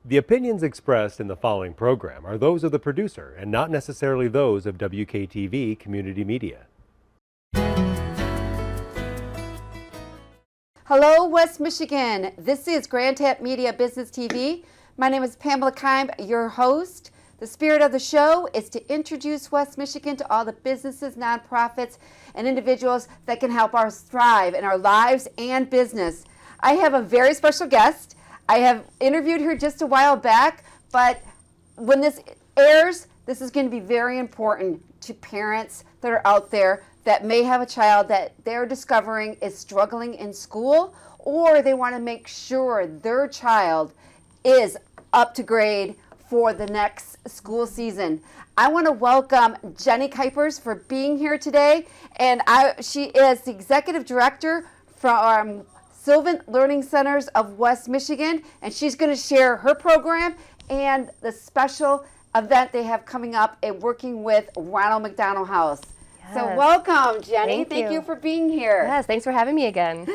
The opinions expressed in the following program are those of the producer and not necessarily those of WKTV Community Media. Hello, West Michigan. This is Grand Tap Media Business TV. My name is Pamela Keim, your host. The spirit of the show is to introduce West Michigan to all the businesses, nonprofits, and individuals that can help us thrive in our lives and business. I have a very special guest. I have interviewed her just a while back, but when this airs, this is going to be very important to parents that are out there that may have a child that they're discovering is struggling in school, or they want to make sure their child is up to grade for the next school season. I want to welcome Jenny Kuipers for being here today, and she is the executive director from Sylvan Learning Centers of West Michigan, and she's going to share her program and the special event they have coming up and working with Ronald McDonald House. Yes. So welcome, Jenny. Thank you for being here. Yes, thanks for having me again.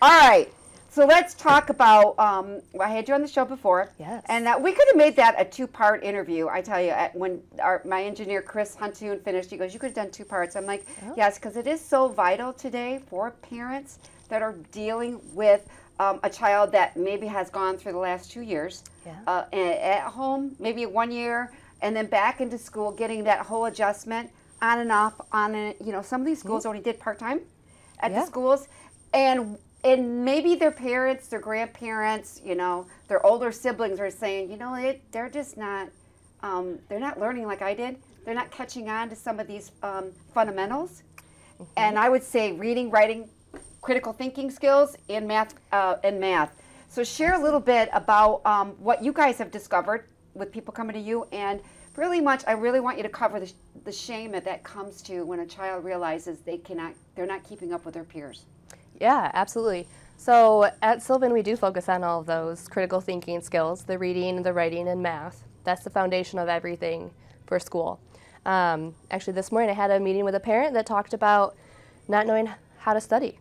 All right. So let's talk about, I had you on the show before. Yes. And we could have made that a two-part interview. I tell you, when my engineer, Chris Huntoon, finished, he goes, you could have done 2 parts. I'm like, yes, because it is so vital today for parents that are dealing with a child that maybe has gone through the last 2 years at home, maybe 1 year, and then back into school, getting that whole adjustment on and off. Some of these schools only did part-time at the schools, and maybe their parents, their grandparents, their older siblings are saying, they're just not, they're not learning like I did. They're not catching on to some of these fundamentals. And I would say reading, writing, critical thinking skills, and math. So share a little bit about what you guys have discovered with people coming to you, and I really want you to cover the shame that comes to when a child realizes they're not keeping up with their peers. Yeah, absolutely. So at Sylvan, we do focus on all of those critical thinking skills, the reading, the writing, and math. That's the foundation of everything for school. Actually, this morning I had a meeting with a parent that talked about not knowing how to study.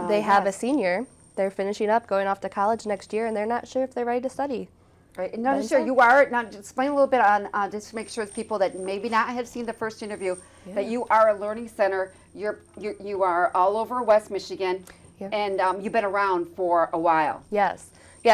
They have a senior, they're finishing up, going off to college next year, and they're not sure if they're ready to study. Right, and not sure you are. Now, explain a little bit on just to make sure people that maybe not have seen the first interview that you are a learning center. You are all over West Michigan, and you've been around for a while. Yes.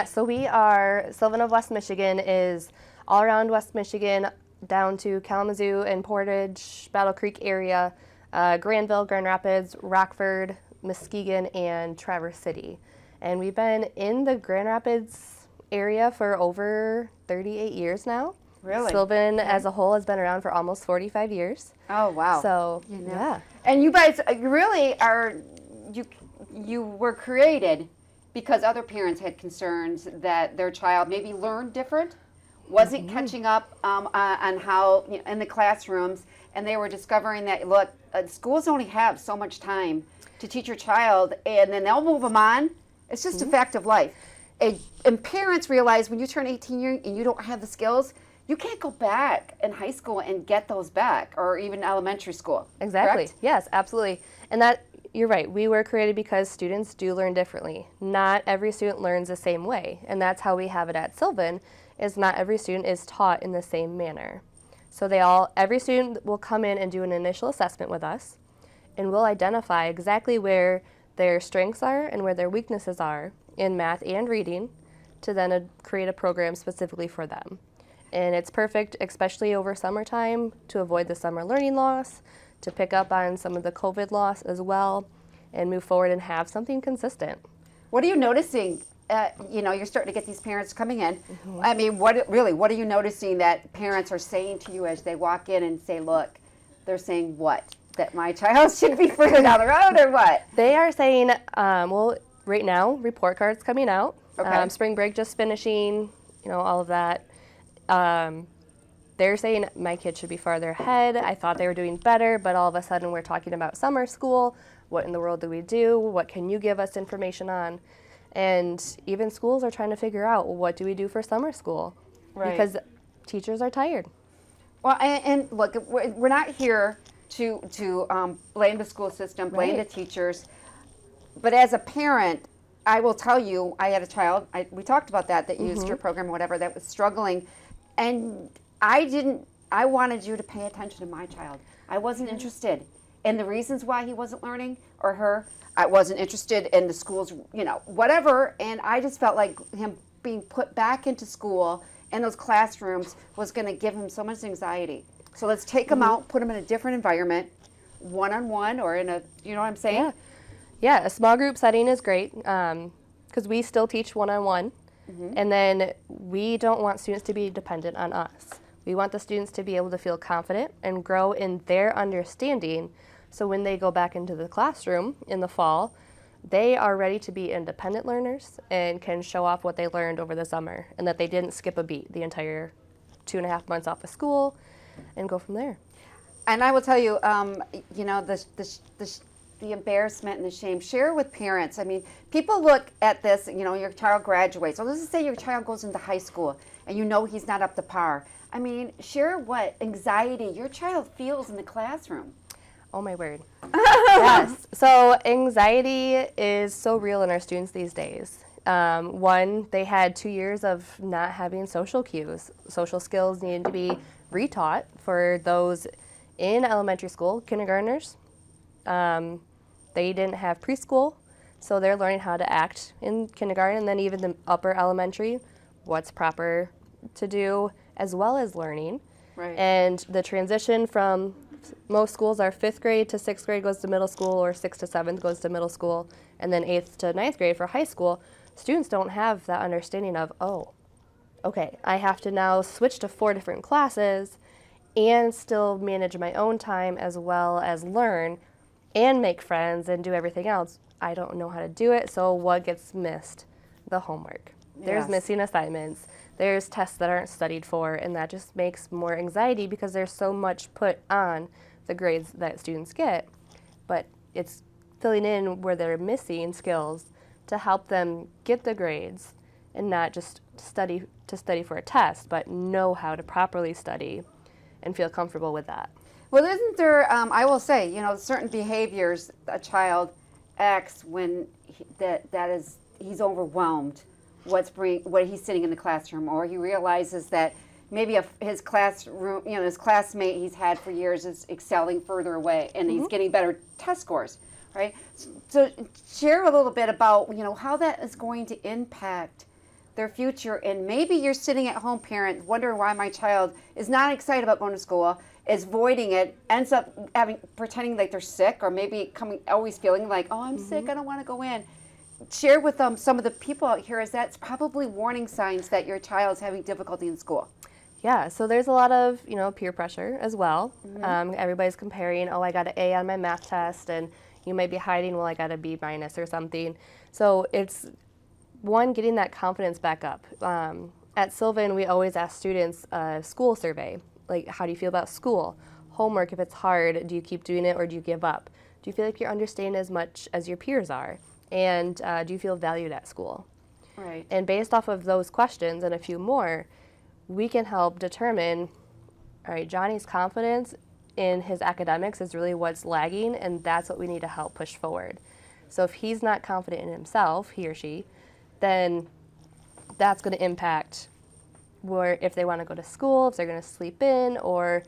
So we are Sylvan of West Michigan is all around West Michigan, down to Kalamazoo and Portage, Battle Creek area, Grandville, Grand Rapids, Rockford, Muskegon, and Traverse City. And we've been in the Grand Rapids area for over 38 years now. Really? Sylvan as a whole has been around for almost 45 years. Oh, wow. So, yeah. And you guys really are, you were created because other parents had concerns that their child maybe learned different, wasn't catching up on how, in the classrooms, and they were discovering that, look, schools only have so much time to teach your child, and then they'll move them on. It's just a fact of life. And parents realize when you turn 18 and you don't have the skills, you can't go back in high school and get those back, or even elementary school. Exactly. Correct? Yes, absolutely. And that, you're right, we were created because students do learn differently. Not every student learns the same way, and that's how we have it at Sylvan, is not every student is taught in the same manner. So every student will come in and do an initial assessment with us, and we'll identify exactly where their strengths are and where their weaknesses are in math and reading, to then create a program specifically for them. And it's perfect, especially over summertime, to avoid the summer learning loss, to pick up on some of the COVID loss as well, and move forward and have something consistent. What are you noticing? You're starting to get these parents coming in. I mean, what are you noticing that parents are saying to you as they walk in and say, look, they're saying what? That my child should be further down the road, or what? They are saying, right now, report cards coming out. Okay. Spring break just finishing, all of that. They're saying my kid should be farther ahead. I thought they were doing better, but all of a sudden we're talking about summer school. What in the world do we do? What can you give us information on? And even schools are trying to figure out, what do we do for summer school? Right. Because teachers are tired. Well, and look, we're not here to blame the school system, blame the teachers. But as a parent, I will tell you, I had a child, we talked about that used your program or whatever, that was struggling. And I wanted you to pay attention to my child. I wasn't interested in the reasons why he wasn't learning, or her. I wasn't interested in the school's, whatever. And I just felt like him being put back into school in those classrooms was going to give him so much anxiety. So let's take him out, put him in a different environment, one-on-one, or in a, you know what I'm saying? Yeah, a small group setting is great because we still teach one-on-one. And then we don't want students to be dependent on us. We want the students to be able to feel confident and grow in their understanding, so when they go back into the classroom in the fall, they are ready to be independent learners and can show off what they learned over the summer, and that they didn't skip a beat the entire 2.5 months off of school, and go from there. And I will tell you, the embarrassment and the shame, share with parents. I mean, people look at this, your child graduates. So let's just say your child goes into high school and he's not up to par. I mean, share what anxiety your child feels in the classroom. Oh my word. Yes. So anxiety is so real in our students these days. One, they had 2 years of not having social cues. Social skills needed to be retaught for those in elementary school, kindergartners. They didn't have preschool, so they're learning how to act in kindergarten, and then even the upper elementary, what's proper to do, as well as learning. Right. And the transition from most schools are 5th grade to 6th grade goes to middle school, or 6th to 7th goes to middle school, and then 8th to 9th grade for high school. Students don't have that understanding of, okay, I have to now switch to 4 different classes and still manage my own time as well as learn and make friends and do everything else. I don't know how to do it, so what gets missed? The homework. There's missing assignments. There's tests that aren't studied for, and that just makes more anxiety because there's so much put on the grades that students get. But it's filling in where they're missing skills to help them get the grades and not just study for a test, but know how to properly study and feel comfortable with that. Well, isn't there, I will say, certain behaviors a child acts when he's overwhelmed, what he's sitting in the classroom, or he realizes that maybe his classroom, his classmate he's had for years is excelling further away, and he's getting better test scores, right? So share a little bit about, how that is going to impact their future. And maybe you're sitting at home, parent, wondering why my child is not excited about going to school, is voiding it, ends up pretending like they're sick, or maybe always feeling like, I'm sick, I don't want to go in. Share with them some of the people out here, as that's probably warning signs that your child's having difficulty in school. Yeah, so there's a lot of, peer pressure as well. Everybody's comparing, I got an A on my math test, and you might be hiding, I got a B- or something. So it's, one, getting that confidence back up. At Sylvan, we always ask students a school survey. Like, how do you feel about school? Homework, if it's hard, do you keep doing it or do you give up? Do you feel like you're understanding as much as your peers are? And do you feel valued at school? Right. And based off of those questions and a few more, we can help determine, all right, Johnny's confidence in his academics is really what's lagging, and that's what we need to help push forward. So if he's not confident in himself, he or she, then that's going to impact where, if they want to go to school, if they're going to sleep in, or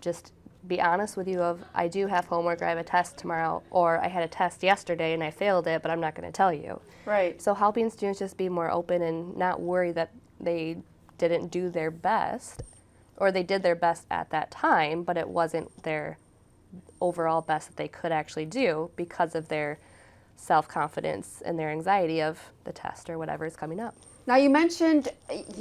just be honest with you of, I do have homework, or I have a test tomorrow, or I had a test yesterday and I failed it, but I'm not going to tell you. Right. So helping students just be more open and not worry that they didn't do their best, or they did their best at that time, but it wasn't their overall best that they could actually do because of their self-confidence and their anxiety of the test or whatever is coming up. Now you mentioned,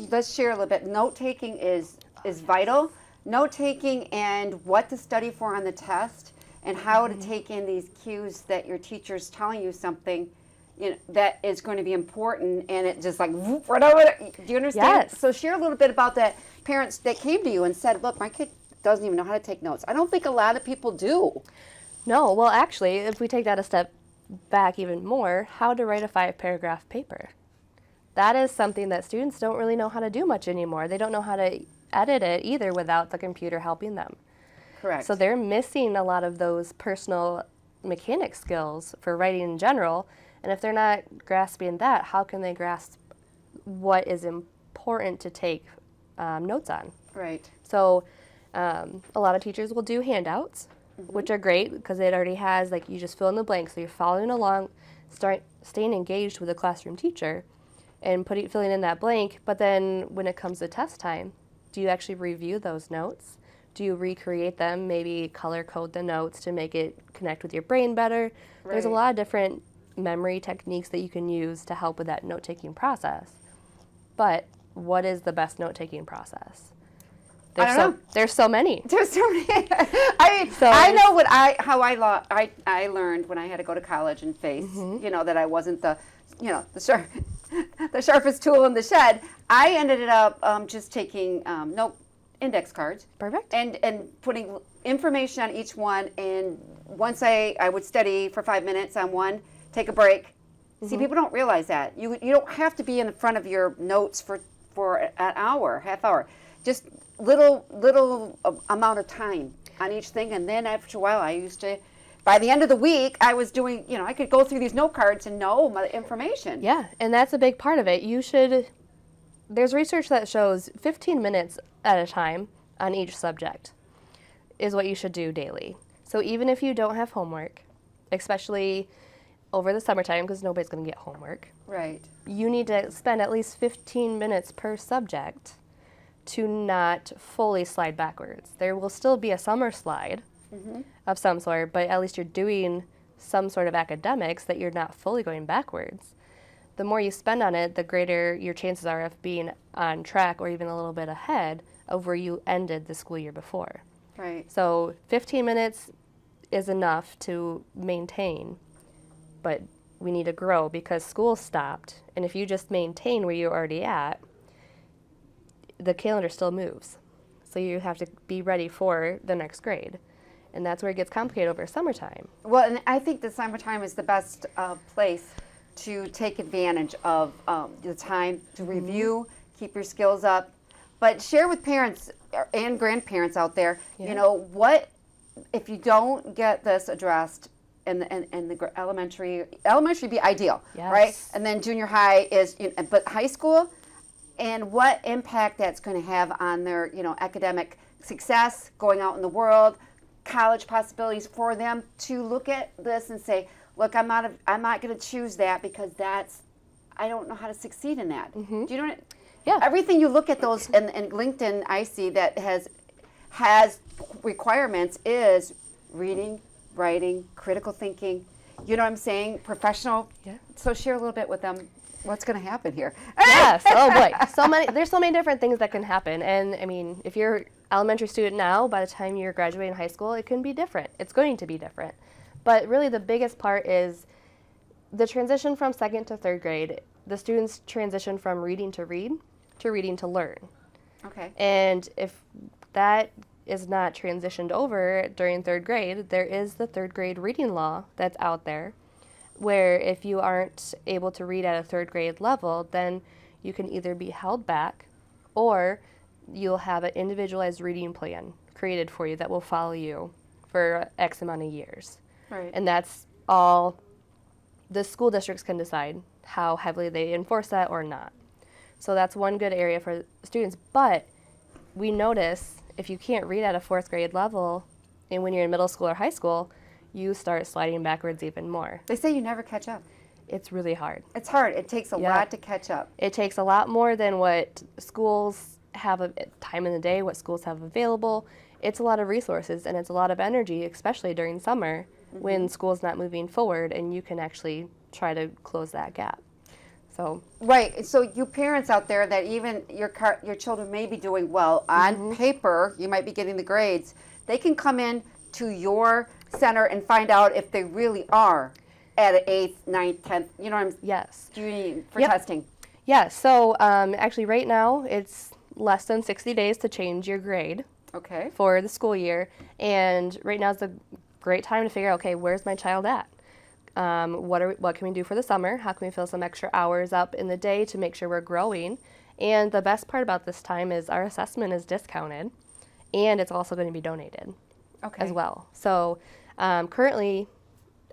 let's share a little bit, note-taking is vital. Note-taking and what to study for on the test, and how to take in these cues that your teacher's telling you something that is going to be important, and it just like, whoop, right over it. Do you understand? Yes. So share a little bit about that. Parents that came to you and said, look, my kid doesn't even know how to take notes. I don't think a lot of people do. No, well actually, if we take that a step back even more, how to write a 5-paragraph paper. That is something that students don't really know how to do much anymore. They don't know how to edit it either without the computer helping them. Correct. So they're missing a lot of those personal mechanic skills for writing in general, And if they're not grasping that, how can they grasp what is important to take notes on? Right. So a lot of teachers will do handouts, which are great because it already has, like, you just fill in the blanks. So you're following along, staying engaged with the classroom teacher and filling in that blank. But then when it comes to test time, do you actually review those notes? Do you recreate them, maybe color code the notes to make it connect with your brain better? Right. There's a lot of different memory techniques that you can use to help with that note-taking process. But what is the best note-taking process? I don't know. There's so many. There's so many. I know how I learned when I had to go to college and face, that I wasn't the sharpest tool in the shed. I ended up just taking note index cards. Perfect. And putting information on each one. And once I would study for 5 minutes on one, take a break. See, people don't realize that. You don't have to be in front of your notes for an hour, half hour. Just little amount of time on each thing. And then after a while, I used to, by the end of the week, I was doing, I could go through these note cards and know my information. Yeah, and that's a big part of it. There's research that shows 15 minutes at a time on each subject is what you should do daily. So even if you don't have homework, especially over the summertime because nobody's going to get homework. Right. You need to spend at least 15 minutes per subject to not fully slide backwards. There will still be a summer slide of some sort, but at least you're doing some sort of academics that you're not fully going backwards. The more you spend on it, the greater your chances are of being on track or even a little bit ahead of where you ended the school year before. Right. So 15 minutes is enough to maintain, but we need to grow because school stopped. And if you just maintain where you're already at, the calendar still moves. So you have to be ready for the next grade. And that's where it gets complicated over summertime. Well, and I think the summertime is the best place to take advantage of the time to review, keep your skills up, but share with parents and grandparents out there, what if you don't get this addressed in the elementary be ideal, right? And then junior high is, but high school, and what impact that's going to have on their, academic success, going out in the world, college possibilities for them to look at this and say, look, I'm not going to choose that because I don't know how to succeed in that. Do you know what? Yeah. Everything you look at those, and LinkedIn I see that has requirements is reading, writing, critical thinking. You know what I'm saying? Professional. Yeah. So share a little bit with them. What's going to happen here? Yes. Oh boy. There's so many different things that can happen. And I mean, if you're an elementary student now, by the time you're graduating high school, it can be different. It's going to be different. But really the biggest part is the transition from second to third grade. The students transition from reading to read to reading to learn. Okay. And if that is not transitioned over during third grade, there is the third grade reading law that's out there, where if you aren't able to read at a third grade level, then you can either be held back or you'll have an individualized reading plan created for you that will follow you for X amount of years. Right. And that's all the school districts can decide how heavily they enforce that or not. So that's one good area for students. But we notice if you can't read at a fourth grade level, and when you're in middle school or high school, you start sliding backwards even more. They say you never catch up. It's really hard. It's hard. It takes a lot to catch up. It takes a lot more than what schools have a time in the day, what schools have available. It's a lot of resources and it's a lot of energy, especially during summer when school's not moving forward, and you can actually try to close that gap. So right. So you parents out there that even your children may be doing well on paper, you might be getting the grades. They can come in to your center and find out if they really are at an 8th, 9th, 10th. You know what I'm for testing. Yeah. So actually, right now it's less than 60 days to change your grade. Okay. For the school year, and right now is a great time to figure out, okay, where's my child at? What can we do for the summer? How can we fill some extra hours up in the day to make sure we're growing? And the best part about this time is our assessment is discounted, and it's also going to be donated as well. So currently,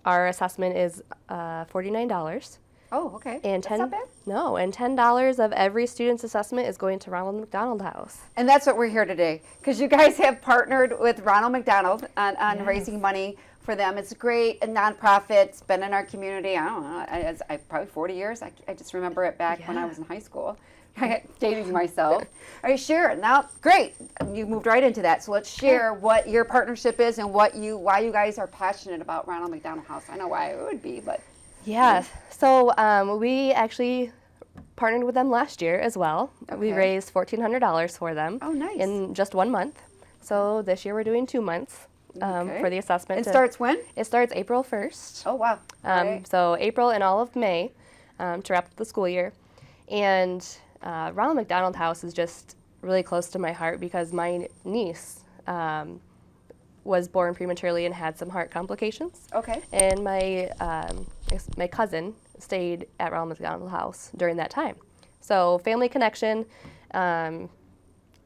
our assessment is $49. Oh, okay. And That's not bad. No, and $10 of every student's assessment is going to Ronald McDonald House. And that's what we're here today, because you guys have partnered with Ronald McDonald on Yes. raising money for them. It's great, a nonprofit. It's been in our community, I don't know, I probably 40 years. I just remember it back when I Yeah. was in high school. I dating myself. All right, share it. Now, great. You moved right into that. So let's share what your partnership is and why you guys are passionate about Ronald McDonald House. I know why I would be, but Yeah, so we actually partnered with them last year as well. We Okay. raised $1,400 for them. Oh, nice. In just 1 month. So this year we're doing 2 months Okay. for the assessment. it starts when? It starts April 1st. Oh, wow. Great. So April and all of May to wrap up the school year. And Ronald McDonald House is just really close to my heart because my niece was born prematurely and had some heart complications. Okay. And my cousin stayed at Ronald McDonald House during that time. So family connection.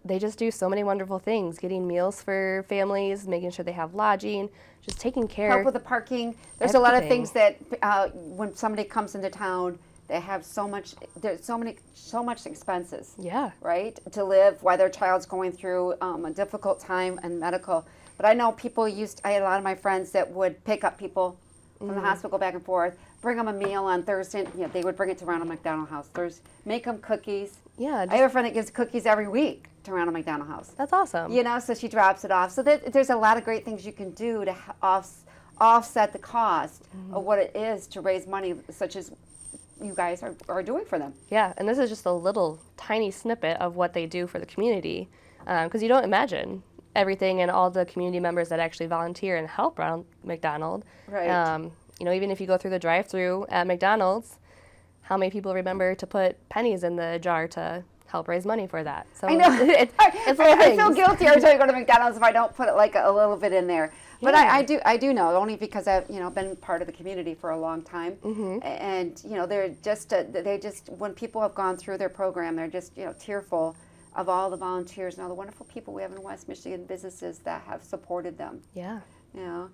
They just do so many wonderful things, getting meals for families, making sure they have lodging, just taking care. Help with the parking. There's a lot of Everything. things that when somebody comes into town, they have there's so much expenses. Yeah. Right, to live while their child's going through a difficult time and medical. But I know people I had a lot of my friends that would pick up people from the hospital, go back and forth, bring them a meal on Thursday. They would bring it to Ronald McDonald House. Make them cookies. Yeah. I have a friend that gives cookies every week to Ronald McDonald House. That's awesome. So she drops it off. So there's a lot of great things you can do to offset the cost of what it is to raise money, such as you guys are doing for them. Yeah, and this is just a little tiny snippet of what they do for the community, because you don't imagine everything and all the community members that actually volunteer and help Ronald McDonald. Right. Even if you go through the drive-through at McDonald's, how many people remember to put pennies in the jar to help raise money for that? So I know. it's little I feel things. guilty every time I go to McDonald's if I don't put it like a little bit in there. But Yeah. I do know, only because I've been part of the community for a long time, Mm-hmm. and they're just when people have gone through their program, they're just tearful of all the volunteers and all the wonderful people we have in West Michigan, businesses that have supported them. Yeah. Yeah.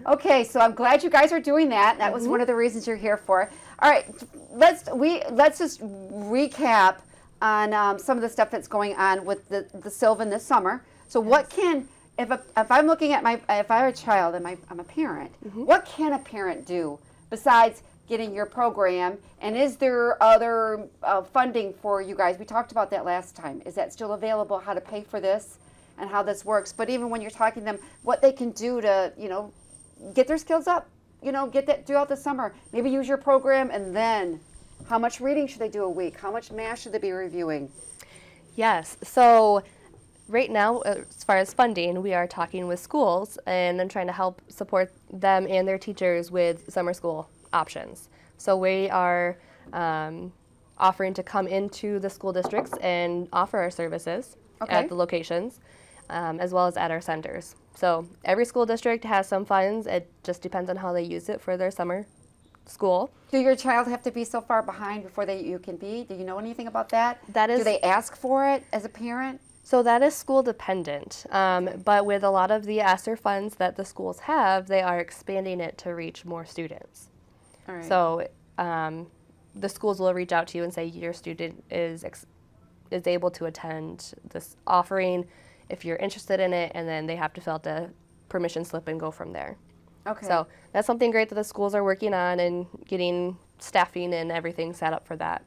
Okay, so I'm glad you guys are doing that. That was one of the reasons you're here for. All right, let's just recap on some of the stuff that's going on with the Sylvan this summer. So what can if I'm looking at if I have a child and I'm a parent, what can a parent do besides getting your program? And is there other funding for you guys? We talked about that last time. Is that still available? How to pay for this and how this works? But even when you're talking to them, what they can do to get their skills up, get that throughout the summer. Maybe use your program, and then how much reading should they do a week? How much math should they be reviewing? Yes. So right now, as far as funding, we are talking with schools and then trying to help support them and their teachers with summer school options. So we are offering to come into the school districts and offer our services at the locations, as well as at our centers. So every school district has some funds. It just depends on how they use it for their summer school. Do your child have to be so far behind before you can be? Do you know anything about that? That is- Do they ask for it as a parent? So that is school dependent, but with a lot of the ESSER funds that the schools have, they are expanding it to reach more students. All right. So the schools will reach out to you and say your student is able to attend this offering if you're interested in it, and then they have to fill out the permission slip and go from there. Okay. So that's something great that the schools are working on and getting staffing and everything set up for that.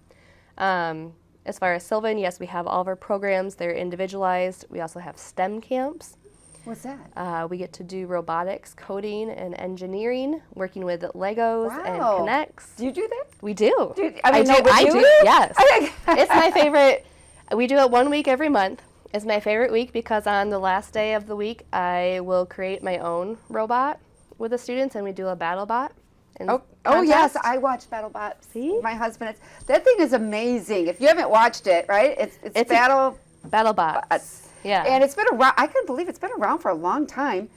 As far as Sylvan, yes, we have all of our programs. They're individualized. We also have STEM camps. What's that? We get to do robotics, coding, and engineering, working with Legos and Wow. Connects. Do you do that? We do. I do. Yes. It's my favorite. We do it 1 week every month. It's my favorite week because on the last day of the week, I will create my own robot with the students, and we do a battle bot. Oh yes, I watch BattleBot. See? My husband, that thing is amazing. If you haven't watched it, right? It's battle bots. Yeah. And it's been around. I couldn't believe it's been around for a long time.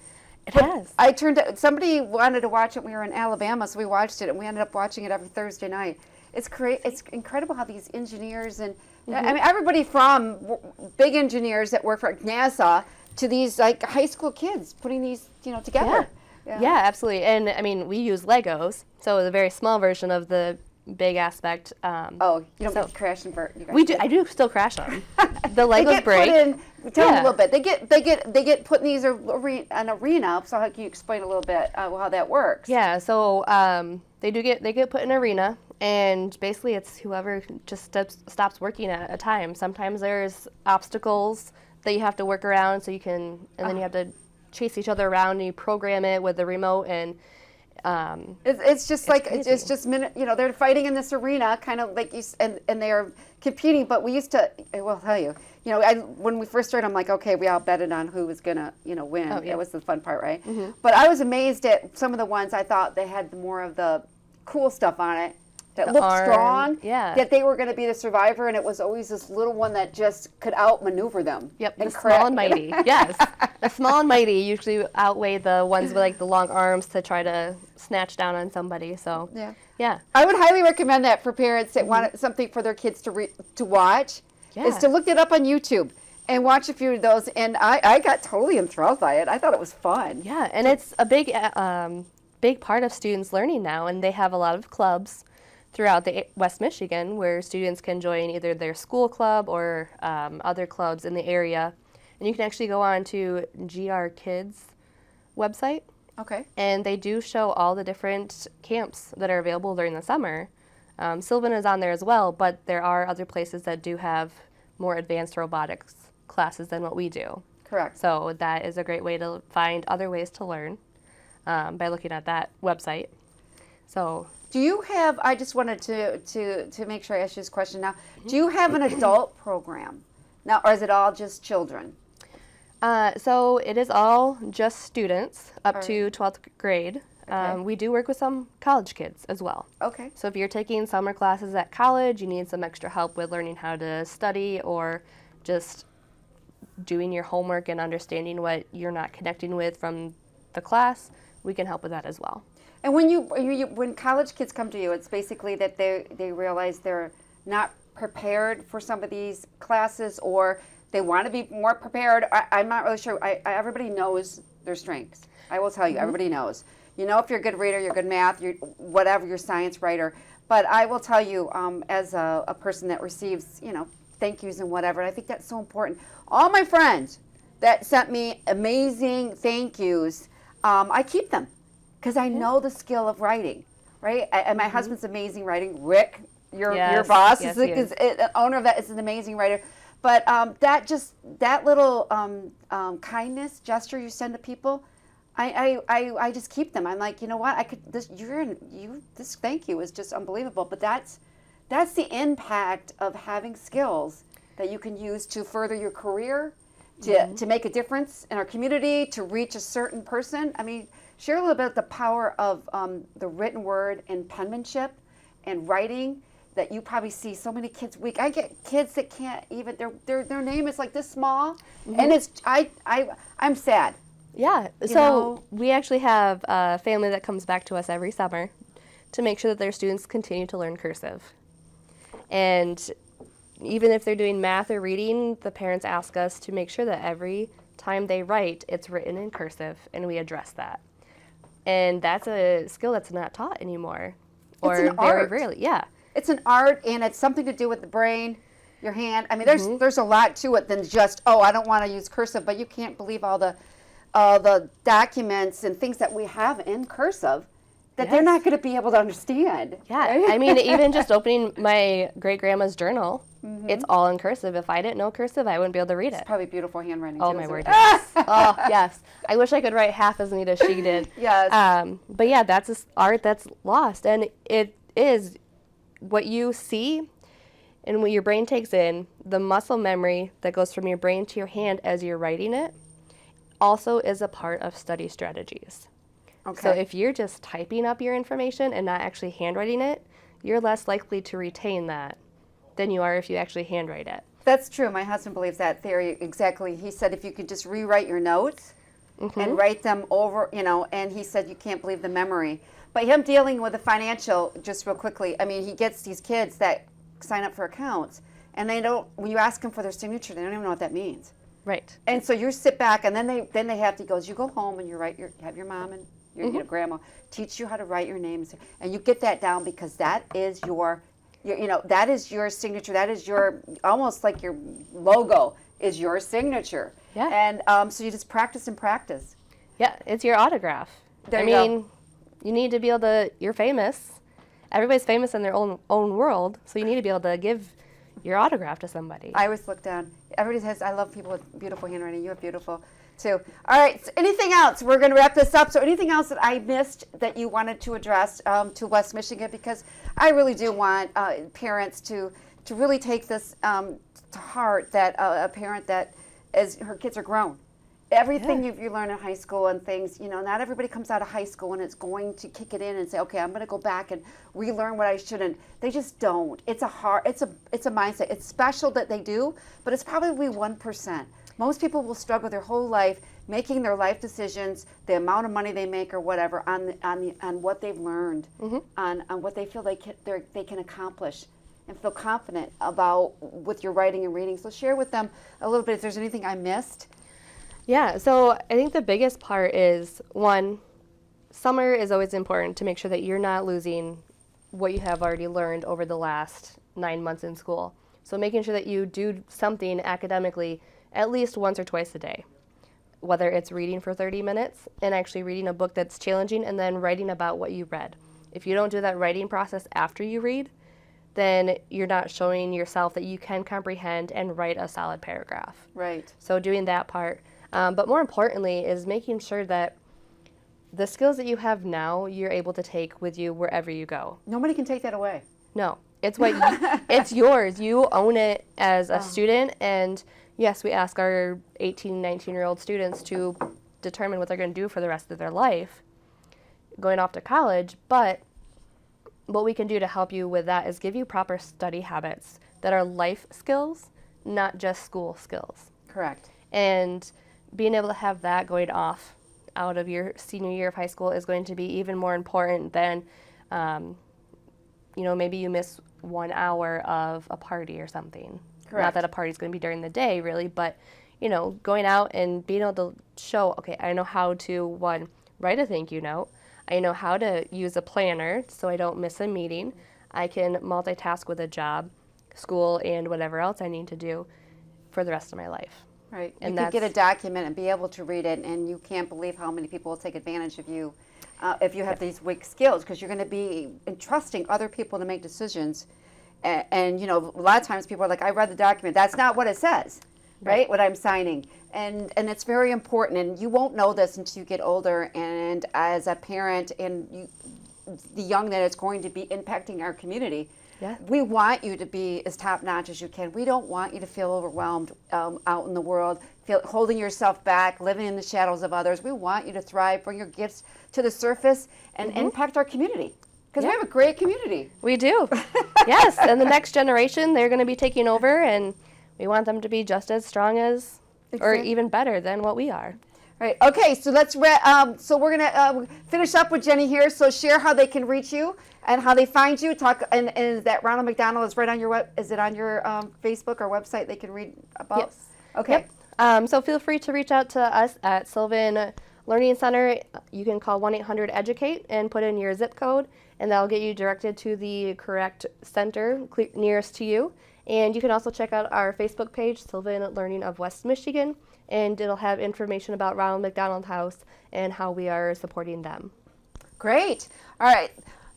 It has. Somebody wanted to watch it. We were in Alabama, so we watched it, and we ended up watching it every Thursday night. It's incredible how these engineers and I mean everybody from big engineers that work for NASA to these like high school kids putting these together. Yeah, absolutely. And I mean, we use Legos, so the very small version of the big aspect. Oh, you don't get to crash and burn. We do. I do still crash them. The Legos they get break. Put in, tell me a little bit. They get put in these an arena. So how can you explain a little bit how that works? Yeah. So they get put in an arena, and basically it's whoever just stops working at a time. Sometimes there's obstacles that you have to work around, so you can, and then you have to chase each other around, and you program it with the remote, and it's just like crazy. it's just they're fighting in this arena, kind of like you, and they're competing. But we used to, I will tell you, when we first started, I'm like, okay, we all betted on who was gonna win. Oh, yeah. That was the fun part, right? Mm-hmm. But I was amazed at some of the ones. I thought they had more of the cool stuff on it that The looked arm, strong. yeah. That they were going to be the survivor, and it was always this little one that just could outmaneuver them. Yep, and the small and mighty. Yes, the small and mighty usually outweigh the ones with like the long arms to try to snatch down on somebody. So yeah. I would highly recommend that for parents that want something for their kids to watch. Yeah. Is to look it up on YouTube and watch a few of those. And I got totally enthralled by it. I thought it was fun. Yeah, and it's a big part of students learning now, and they have a lot of clubs throughout the West Michigan where students can join either their school club or other clubs in the area. And you can actually go on to GR Kids website. Okay. And they do show all the different camps that are available during the summer. Sylvan is on there as well, but there are other places that do have more advanced robotics classes than what we do. Correct. So that is a great way to find other ways to learn by looking at that website. So do you have, I just wanted to make sure I ask you this question now. Do you have an adult program now, or is it all just children? So it is all just students up All to 12th grade. Okay. We do work with some college kids as well. Okay. So if you're taking summer classes at college, you need some extra help with learning how to study or just doing your homework and understanding what you're not connecting with from the class, we can help with that as well. And when college kids come to you, it's basically that they realize they're not prepared for some of these classes, or they want to be more prepared. I'm not really sure. Everybody knows their strengths. I will tell you, everybody knows. If you're a good reader, you're good math, you're whatever, you're a science writer. But I will tell you, as a person that receives, thank yous and whatever, and I think that's so important. All my friends that sent me amazing thank yous, I keep them because I know the skill of writing, right? And my husband's amazing writing. Rick, your boss, is the owner of that, is an amazing writer. But that little kindness gesture you send to people, I just keep them. I'm like, you know what? This thank you is just unbelievable. But that's the impact of having skills that you can use to further your career, to make a difference in our community, to reach a certain person. I mean, share a little bit of the power of the written word and penmanship and writing that you probably see so many kids weak. I get kids that can't even, their name is like this small, and it's, I'm sad. Yeah, so we actually have a family that comes back to us every summer to make sure that their students continue to learn cursive. And even if they're doing math or reading, the parents ask us to make sure that every time they write, it's written in cursive, and we address that. And that's a skill that's not taught anymore, or It's an very art. rarely. Yeah. It's an art, and it's something to do with the brain, your hand. I mean, there's a lot to it than just, I don't want to use cursive, but you can't believe all the documents and things that we have in cursive that they're not going to be able to understand. Yeah, right? I mean, even just opening my great-grandma's journal, it's all in cursive. If I didn't know cursive, I wouldn't be able to read it. It's probably beautiful handwriting. Oh, too, my isn't word, it? yes. Oh, yes. I wish I could write half as neat as she did. Yes. But yeah, that's art that's lost. And it is what you see and what your brain takes in, the muscle memory that goes from your brain to your hand as you're writing it, also is a part of study strategies. Okay. So if you're just typing up your information and not actually handwriting it, you're less likely to retain that than you are if you actually handwrite it. That's true. My husband believes that theory exactly. He said if you could just rewrite your notes and write them over, and he said you can't believe the memory. But him dealing with the financial, just real quickly, I mean, he gets these kids that sign up for accounts, and when you ask them for their signature, they don't even know what that means. Right. And so you sit back, and then they have to, he goes, you go home and you have your mom and your grandma, teach you how to write your names, and you get that down because that is that is your signature. That is your, almost like your logo is your signature. Yeah. And so you just practice and practice. Yeah, it's your autograph. There you go. You need to be able to, you're famous. Everybody's famous in their own world, so you need to be able to give your autograph to somebody. I always look down. Everybody has, I love people with beautiful handwriting. You have beautiful too. All right, so anything else? We're going to wrap this up. So anything else that I missed that you wanted to address to West Michigan? Because I really do want parents to really take this to heart, that a parent that, as her kids are grown, everything you learn in high school and things, not everybody comes out of high school and it's going to kick it in and say, okay, I'm going to go back and relearn what I shouldn't. They just don't. It's a mindset. It's special that they do, but it's probably 1%. Most people will struggle their whole life making their life decisions, the amount of money they make or whatever, on what they've learned, on what they feel they can accomplish and feel confident about with your writing and reading. So share with them a little bit if there's anything I missed. Yeah, so I think the biggest part is, one, summer is always important to make sure that you're not losing what you have already learned over the last 9 months in school. So making sure that you do something academically at least once or twice a day, whether it's reading for 30 minutes and actually reading a book that's challenging and then writing about what you read. If you don't do that writing process after you read, then you're not showing yourself that you can comprehend and write a solid paragraph. Right. So doing that part. But more importantly is making sure that the skills that you have now, you're able to take with you wherever you go. Nobody can take that away. No, it's it's yours. You own it as a student. And yes, we ask our 18, 19-year-old students to determine what they're going to do for the rest of their life going off to college. But what we can do to help you with that is give you proper study habits that are life skills, not just school skills. Correct. And being able to have that going off out of your senior year of high school is going to be even more important than, maybe you miss 1 hour of a party or something. Correct. Not that a party is going to be during the day, really, but, going out and being able to show, okay, I know how to, one, write a thank you note. I know how to use a planner so I don't miss a meeting. I can multitask with a job, school, and whatever else I need to do for the rest of my life. Right. And you could get a document and be able to read it, and you can't believe how many people will take advantage of you if you have these weak skills, because you're going to be entrusting other people to make decisions. And a lot of times people are like, I read the document. That's not what it says, right? What I'm signing. And it's very important, and you won't know this until you get older. And as a parent and the young that is going to be impacting our community, we want you to be as top-notch as you can. We don't want you to feel overwhelmed out in the world, holding yourself back, living in the shadows of others. We want you to thrive, bring your gifts to the surface, and impact our community. Because we have a great community. We do. Yes, and the next generation, they're going to be taking over, and we want them to be just as strong as, or even better than what we are. Right. Okay. So let's. So we're gonna finish up with Jenny here. So share how they can reach you and how they find you. Talk and is that Ronald McDonald is right on your web? Is it on your Facebook or website? They can read about. Yes. Okay. Yep. So feel free to reach out to us at Sylvan Learning Center. You can call 1-800-EDUCATE and put in your zip code, and that'll get you directed to the correct center nearest to you. And you can also check out our Facebook page, Sylvan Learning of West Michigan, and it'll have information about Ronald McDonald House and how we are supporting them. Great. All right.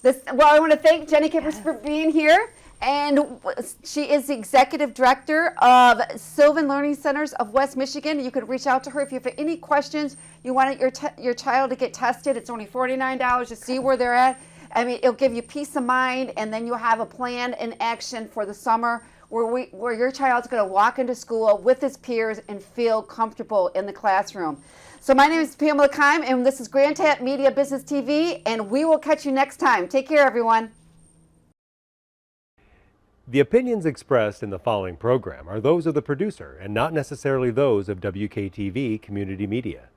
I want to thank Jenny Kippers for being here. And she is the Executive Director of Sylvan Learning Centers of West Michigan. You could reach out to her if you have any questions. You want your child to get tested. It's only $49 to see where they're at. I mean, it'll give you peace of mind, and then you'll have a plan in action for the summer where your child's going to walk into school with his peers and feel comfortable in the classroom. So my name is Pamela Keim, and this is Grandville Media Business TV, and we will catch you next time. Take care, everyone. The opinions expressed in the following program are those of the producer and not necessarily those of WKTV Community Media.